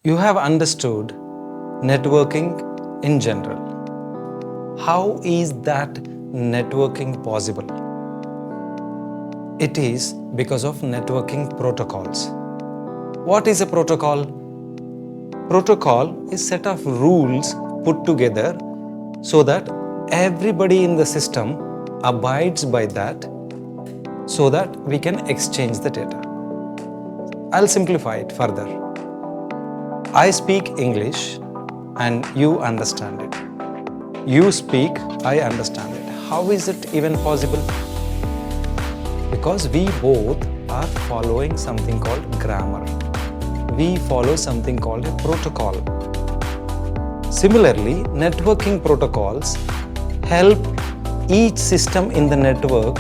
You have understood networking in general. How is that networking possible? It is because of networking protocols. What is a protocol? Protocol is a set of rules put together so that everybody in the system abides by that so that we can exchange the data. I'll simplify it further. I speak English and you understand it. You speak, I understand it. How is it even possible? Because we both are following something called grammar. We follow something called a protocol. Similarly, networking protocols help each system in the network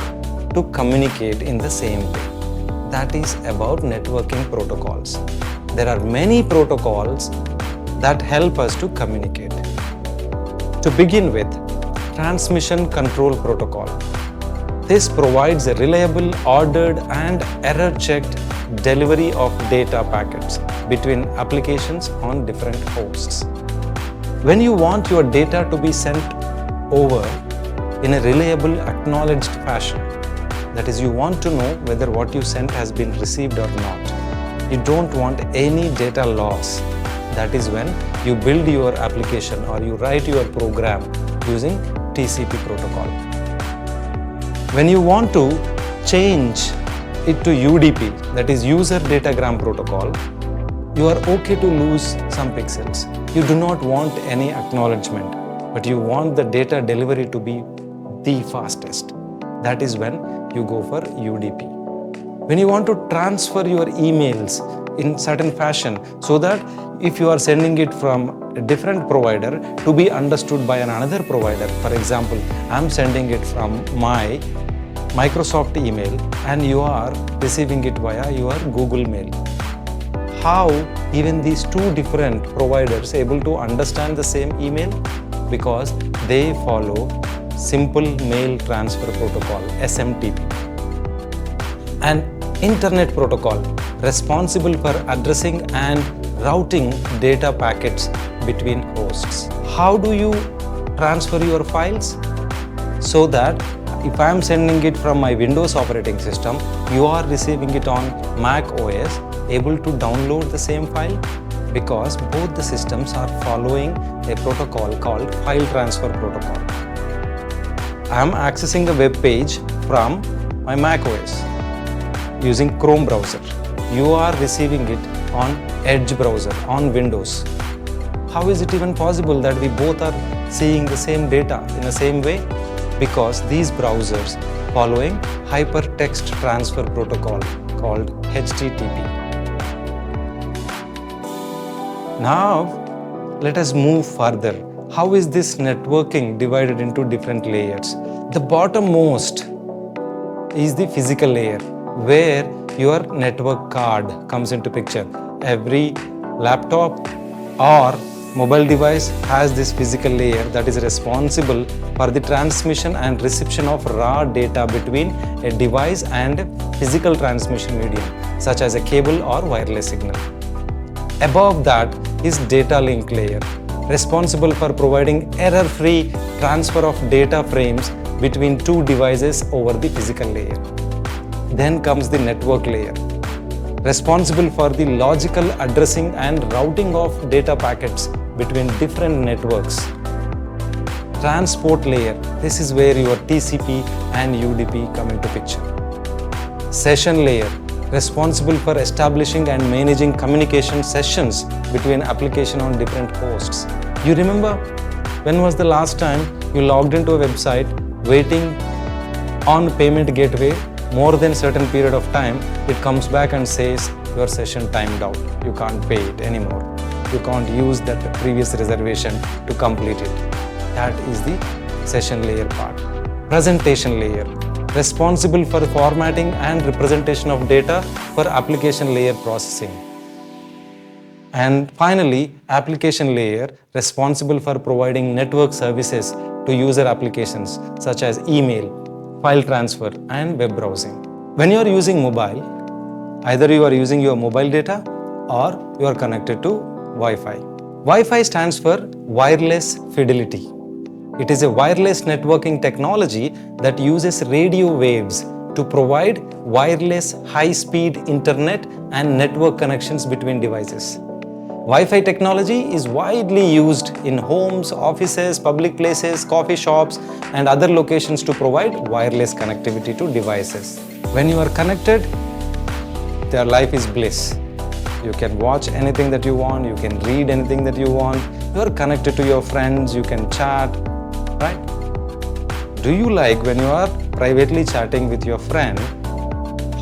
to communicate in the same way. That is about networking protocols. There are many protocols that help us to communicate. To begin with, transmission control protocol. This provides a reliable, ordered and error-checked delivery of data packets between applications on different hosts. When you want your data to be sent over in a reliable, acknowledged fashion, that is, you want to know whether what you sent has been received or not. You don't want any data loss. That is when you build your application or you write your program using TCP protocol. When you want to change it to UDP, that is user datagram protocol, you are okay to lose some pixels. You do not want any acknowledgement, but you want the data delivery to be the fastest. That is when you go for UDP. When you want to transfer your emails in certain fashion so that if you are sending it from a different provider to be understood by another provider, for example, I'm sending it from my Microsoft email and you are receiving it via your Google Mail. How even these two different providers able to understand the same email? Because they follow Simple Mail Transfer Protocol, SMTP. An internet protocol responsible for addressing and routing data packets between hosts. How do you transfer your files? So that if I am sending it from my Windows operating system, you are receiving it on Mac OS, able to download the same file? Because both the systems are following a protocol called File Transfer Protocol. I am accessing a web page from my Mac OS using Chrome browser. You are receiving it on Edge browser on Windows. How is it even possible that we both are seeing the same data in the same way? Because these browsers following Hypertext Transfer Protocol called HTTP. Now, let us move further. How is this networking divided into different layers? The bottommost is the physical layer, where your network card comes into picture. Every laptop or mobile device has this physical layer that is responsible for the transmission and reception of raw data between a device and a physical transmission medium, such as a cable or wireless signal. Above that is data link layer, responsible for providing error-free transfer of data frames between two devices over the physical layer. Then comes the network layer, responsible for the logical addressing and routing of data packets between different networks. Transport layer, this is where your TCP and UDP come into picture. Session layer, responsible for establishing and managing communication sessions between applications on different hosts. You remember when was the last time you logged into a website waiting on payment gateway more than certain period of time? It comes back and says your session timed out. You can't pay it anymore. You can't use that previous reservation to complete it. That is the session layer part. Presentation layer, responsible for formatting and representation of data for application layer processing. And finally, application layer, responsible for providing network services to user applications such as email, file transfer and web browsing. When you are using mobile, either you are using your mobile data or you are connected to Wi-Fi. Wi-Fi stands for wireless fidelity. It is a wireless networking technology that uses radio waves to provide wireless high-speed internet and network connections between devices. Wi-Fi technology is widely used in homes, offices, public places, coffee shops, and other locations to provide wireless connectivity to devices. When you are connected, your life is bliss. You can watch anything that you want, you can read anything that you want, you are connected to your friends, you can chat, right? Do you like when you are privately chatting with your friend?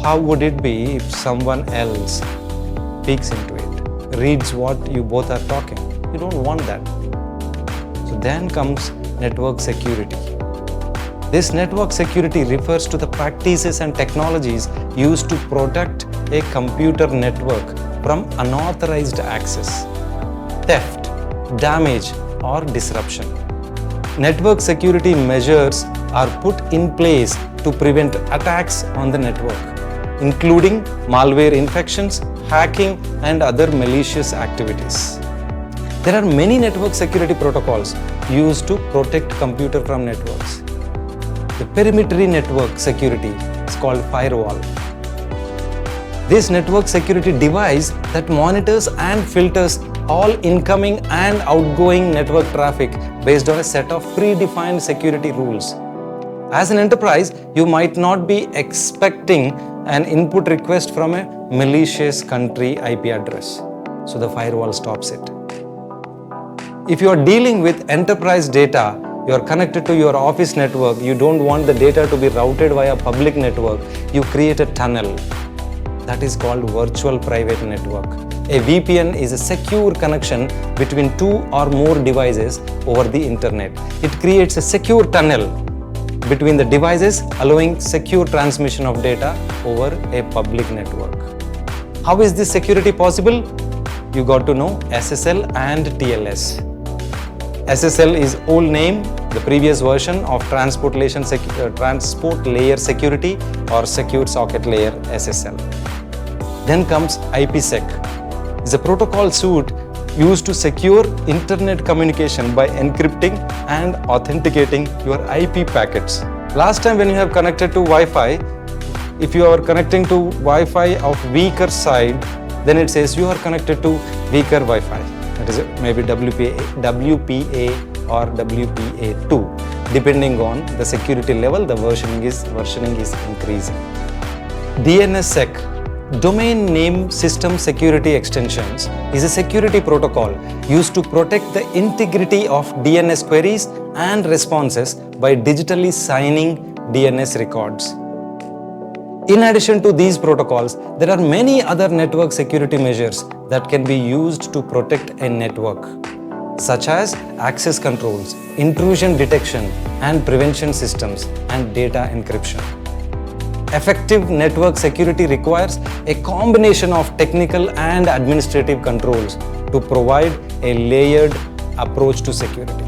How would it be if someone else peeks into it, reads what you both are talking? You don't want that. So then comes network security. This network security refers to the practices and technologies used to protect a computer network from unauthorized access, theft, damage, or disruption. Network security measures are put in place to prevent attacks on the network, including malware infections, hacking, and other malicious activities. There are many network security protocols used to protect computer from networks. The perimeter network security is called firewall. This network security device that monitors and filters all incoming and outgoing network traffic based on a set of predefined security rules. As an enterprise, you might not be expecting an input request from a malicious country IP address, so the firewall stops it. If you are dealing with enterprise data, you are connected to your office network, you don't want the data to be routed via public network, you create a tunnel. That is called virtual private network. A VPN is a secure connection between two or more devices over the internet. It creates a secure tunnel between the devices, allowing secure transmission of data over a public network. How is this security possible? You got to know SSL and TLS. SSL is old name, the previous version of transport layer security or secure socket layer SSL. Then comes IPsec. It's a protocol suite used to secure internet communication by encrypting and authenticating your IP packets. Last time when you have connected to Wi-Fi, if you are connecting to Wi-Fi of weaker side, then it says you are connected to weaker Wi-Fi. That is maybe WPA or WPA2. Depending on the security level, the versioning is increasing. DNSSEC, Domain Name System Security Extensions, is a security protocol used to protect the integrity of DNS queries and responses by digitally signing DNS records. In addition to these protocols, there are many other network security measures that can be used to protect a network, such as access controls, intrusion detection and prevention systems, and data encryption. Effective network security requires a combination of technical and administrative controls to provide a layered approach to security.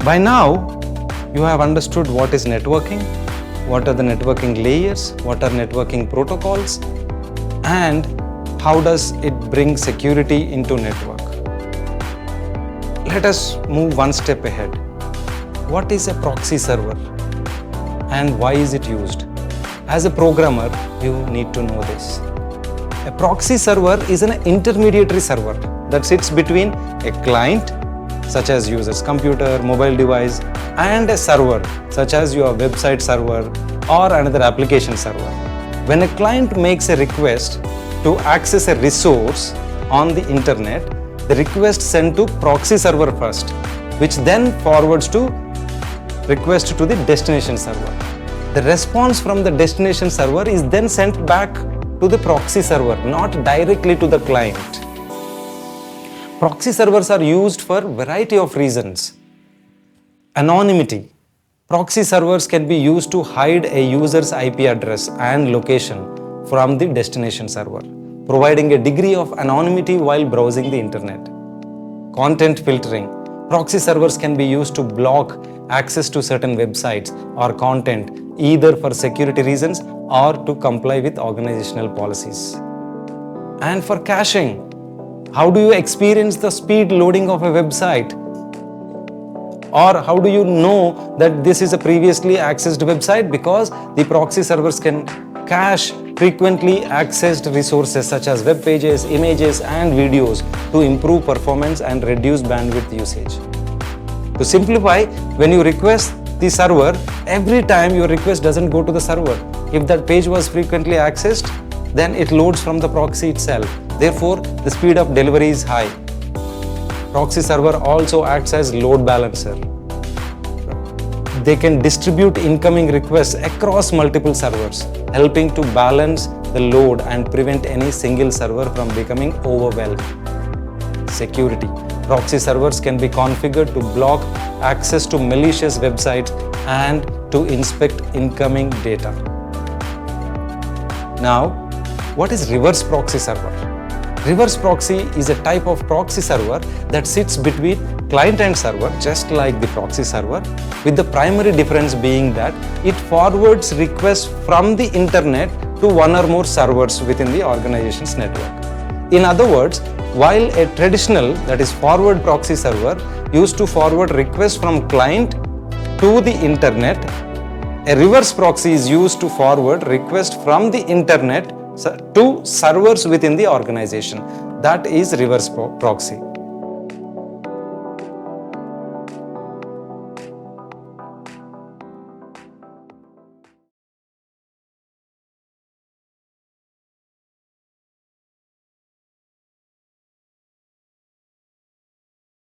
By now, you have understood what is networking, what are the networking layers, what are networking protocols, and how does it bring security into network. Let us move one step ahead. What is a proxy server and why is it used? As a programmer, you need to know this. A proxy server is an intermediary server that sits between a client, such as user's computer, mobile device, and a server, such as your website server or another application server. When a client makes a request to access a resource on the internet, the request sent to proxy server first, which then forwards to request to the destination server. The response from the destination server is then sent back to the proxy server, not directly to the client. Proxy servers are used for a variety of reasons. Anonymity. Proxy servers can be used to hide a user's IP address and location from the destination server, providing a degree of anonymity while browsing the internet. Content filtering. Proxy servers can be used to block access to certain websites or content either for security reasons or to comply with organizational policies. And for caching, How do you experience the speed loading of a website? Or how do you know that this is a previously accessed website? Because the proxy servers can cache frequently accessed resources such as web pages, images and videos to improve performance and reduce bandwidth usage. To simplify, when you request the server, every time your request doesn't go to the server. If that page was frequently accessed, then it loads from the proxy itself. Therefore, the speed of delivery is high. Proxy server also acts as load balancer. They can distribute incoming requests across multiple servers, helping to balance the load and prevent any single server from becoming overwhelmed. Security. Proxy servers can be configured to block access to malicious websites and to inspect incoming data. Now, what is reverse proxy server? Reverse proxy is a type of proxy server that sits between client and server, just like the proxy server, with the primary difference being that it forwards requests from the internet to one or more servers within the organization's network. In other words, while a traditional, that is forward proxy server, used to forward requests from client to the internet, a reverse proxy is used to forward requests from the internet to servers within the organization. That is reverse proxy.